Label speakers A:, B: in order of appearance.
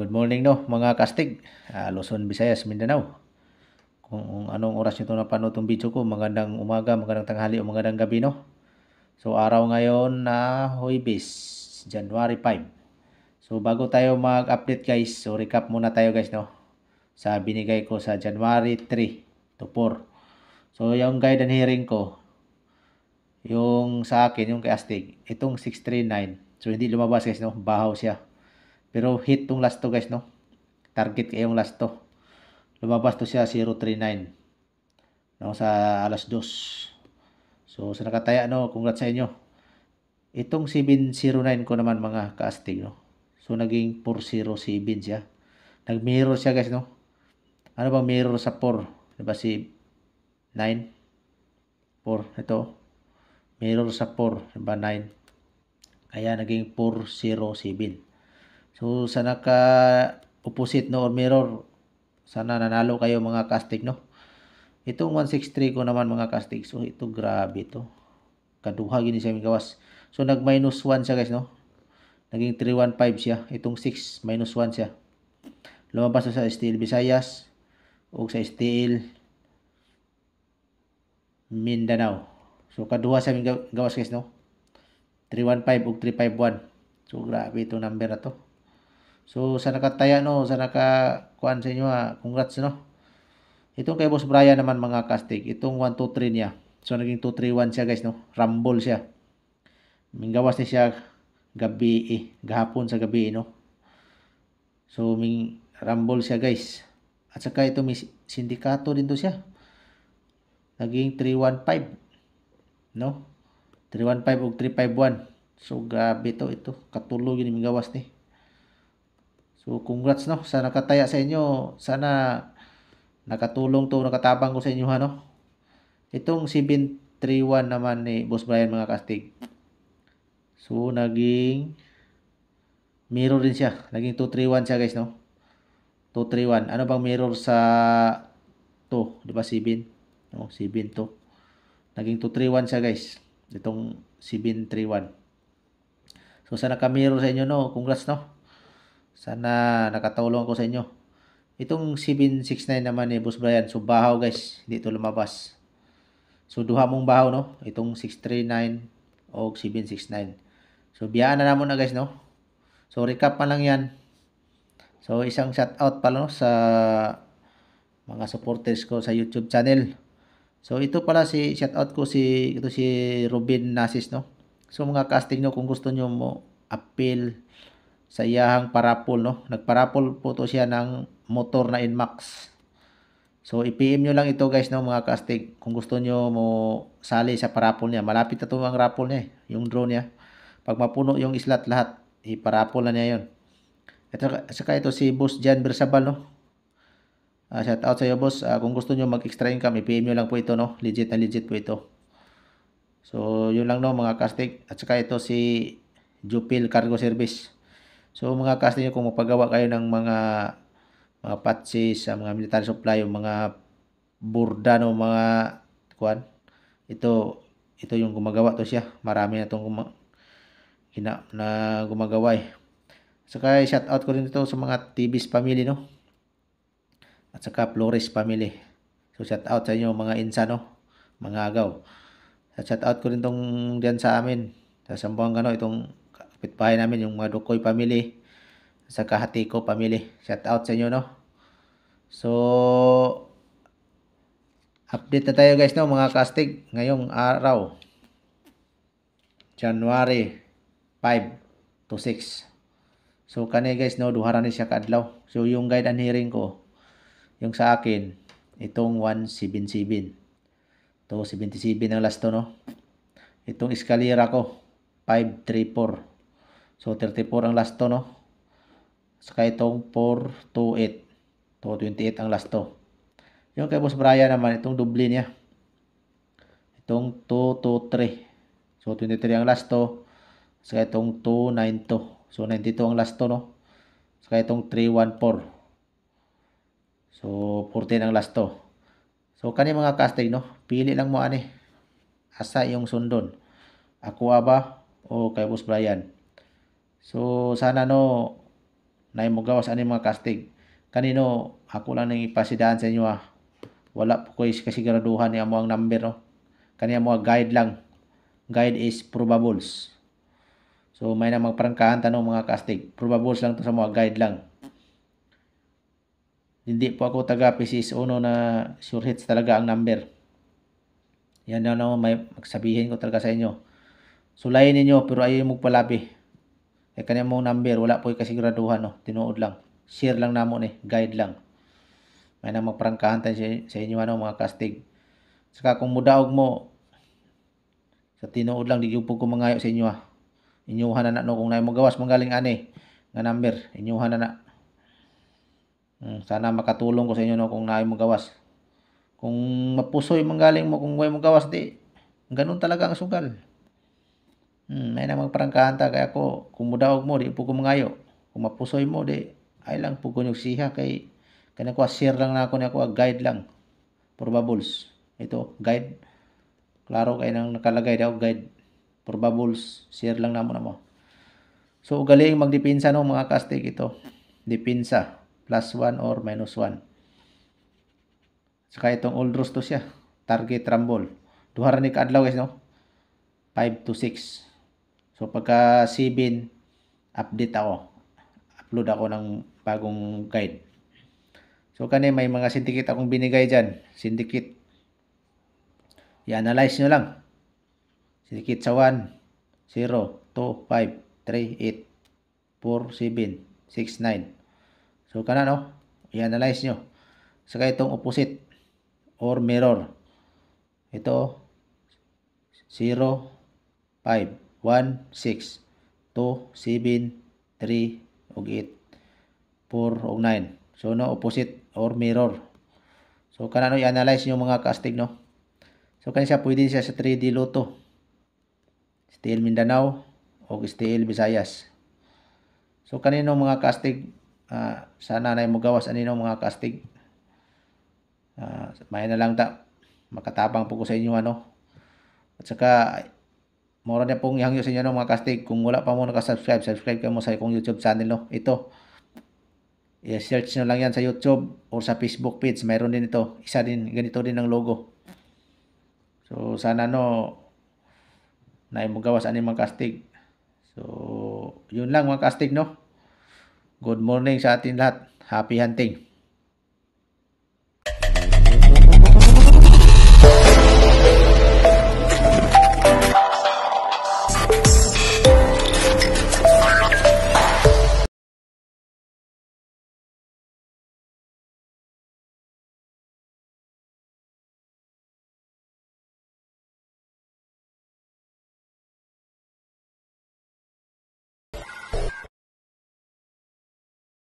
A: Good morning no mga kastig, Luzon, Visayas, Mindanao. Kung anong oras nyo ito napanood itong video ko, magandang umaga, magandang tanghali o magandang gabi no. So araw ngayon na Huwebes, January 5. So bago tayo mag-update guys, so recap muna tayo guys no. Sa binigay ko sa January 3 to 4. So yung guide and hearing ko, yung sa akin, yung kay Astig, itong 639. So hindi lumabas guys no, bahaw siya. Pero hit tong last to guys no. Target kayong last to. Lumabas to siya 039 no, sa alas 2. So sa nakataya no, congrats sa inyo. Itong 709 ko naman mga kaastig no. So naging 407 siya. Nag-mirror siya guys no. Ano bang mirror sa 4? Diba si 9? 4 ito. Mirror sa 4, diba 9? Kaya naging 407. So sa naka opposite no or mirror, sana nanalo kayo mga kastig no. Itong 163 ko naman mga kastig. So ito grabe to. Kaduha gini siya gawas. So nag minus 1 siya guys no. Naging 315 siya. Itong 6 minus 1 siya. Lumabas sa Steel Visayas o sa Steel Mindanao. So kaduha sa gawas guys no. 315 ug 351. So grabe itong number na to. So sa nakataya no, sa nakakuan sa inyo congrats no. Itong kay Boss Brian naman mga kastig, itong 123 niya. So naging 231 siya guys no. Rumble siya. Minggawas ni siya gabi gahapon sa gabi no. So ming rumble siya guys. At saka ito may sindikato din to siya. Naging 315 no. 315 ug 351. So grabe to ito. Katulog yun minggawas ni. So congrats no sa nakataya sa inyo. Sana nakatulong to, nakatabang ko sa inyo no. Itong 731 naman ni Boss Brian mga kastig. So naging mirror din siya. Naging 231 siya guys no. 231. Ano bang mirror sa 2? Di ba 7? No, 7 to. Naging 231 siya guys. Itong 731. So sana ka-mirror sa inyo no. Congrats no. Sana nakatulong ako sa inyo. Itong 769 naman ni Boss Brian. So bahaw guys. Hindi ito lumabas. So duha mong bahaw no. Itong 639 o 769. So biyaan na namon na guys no. So recap pa lang yan. So isang shout out pa no sa mga supporters ko sa YouTube channel. So ito pala si shout out ko si Robin Nasis no. So mga casting no, kung gusto nyo mo appeal sa iyahang parapol no. Nagparapol po to siya ng motor na Inmax. So i-PM nyo lang ito guys no mga casting kung gusto nyo mo sali sa parapol niya. Malapit na to ang rapol niya yung drone niya. Pag mapuno yung slot lahat, iparapol na niya yon. At saka ito si Boss Jan Bersabal no. Shout out sa iyo boss. Kung gusto nyo mag-extra income, i-PM nyo lang po ito no. Legit na legit po ito. So yun lang no mga casting. At saka ito si Jupil Cargo Service. So mga casting nyo kung mapagawa kayo ng mga patches, mga military supply, yung mga burda no, mga kuan. Ito yung gumagawa to siya. Marami na tong na gumagawa Saka shout out ko rin ito sa mga TV's family no. At saka Flores family. So shout out sa inyo mga insa no, mga agaw. At shout out ko rin tong diyan sa amin sa Sambuanga no, itong kapitbahay namin yung mga Dukoy family. Sa Hatiko family. Shout out sa inyo no. So update na tayo guys no mga kastig ngayong araw. January 5 to 6. So kani guys no, duha ni siya kadlaw. So yung guide and hearing ko, yung sa akin, itong 177. To 77 ang last to no. Itong eskalera ko, 534. So 34 ang last to no. Saka itong 428. To 28 ang last to. Yung kay Boss Brian naman, itong doble niya. Itong 223. So 23 ang last to. Saka itong 292. So 92 ang last to no. Saka itong 314. So 14 ang last to. So kani mga casting no, pili lang mo ani. Asa yung sundon. Ako ba o kay Boss Brian. So sana no na mo gawas ani mga kastig. Kanino ako lang nang ipasidaan sa inyo wala po ko kasiguraduhan ni amo ang number no. Kani amo guide lang. Guide is probables. So may na magprangkahan tanong mga kastig. Probables lang to sa mga guide lang. Hindi po ako taga PCS Uno na sure hits talaga ang number. Yan na may magsabihin ko talaga sa inyo. Sulayin ninyo pero ayaw mo palabi. Kanya mong number, wala po kasiguraduhan no. Tinuod lang. Share lang namo ni, guide lang. May na magprangkahan tayo sa inyo mga kastig. Saka kung mudaog mo, sa tinuod lang, di po ko mangayo sa inyo Inyuhan na no, kung na mo gawas manggaling ani, nga number, inyuhan na. Sana makatulong ko sa inyo no, kung na mo gawas. Kung mapusoy manggaling mo, kung way mo gawas, di, ganun talaga ang sugal. May na magprangkahan ta, kaya ko, kung mudaog mo, di po ko mangayo. Kung mapusoy mo, di, ay lang po ko siha, kay, kaya ko, share lang na ako, guide lang. Probables. Ito, guide. Klaro kayo nang nakalagay daw, guide. Probables. Share lang namo na mo. So, galing magdepensa no, mga kastig ito. Depensa. +1 or -1. Saka itong old roast to siya. Target rumble. Duha ra ni kaadlaw guys no. 5 to 6. So pagka 7 update ako. Upload ako ng bagong guide. So kani may mga syndicate akong binigay diyan. Syndicate. I-analyze nyo lang. Syndicate sa 1, 0, 2, 5, 3, 8, 4, 7, 6, 9. So kana no. I-analyze nyo. Saka itong opposite or mirror. Ito 0, 5, 1, 6, 2, 7, 3, ug 8, 4, ug 9. So no, opposite or mirror. So kanano i-analyze nyo mga kastig no. So kani siya pwede siya sa 3D Lotto. STL Mindanao o STL Visayas. So kanino mga kastig sana na mo gawas anino mga kastig. May na lang ta makatabang po ko sa inyo ano. At saka mura na pong ihangyo sa inyo no, mga kastig. Kung wala pa mo nakasubscribe, subscribe kayo mo sa akong YouTube channel no. Ito. I-search nyo lang yan sa YouTube or sa Facebook page. Mayroon din ito. Isa din, ganito din ang logo. So sana no na mo gawas ani mga kastig. So yun lang mga kastig no. Good morning sa atin lahat. Happy hunting.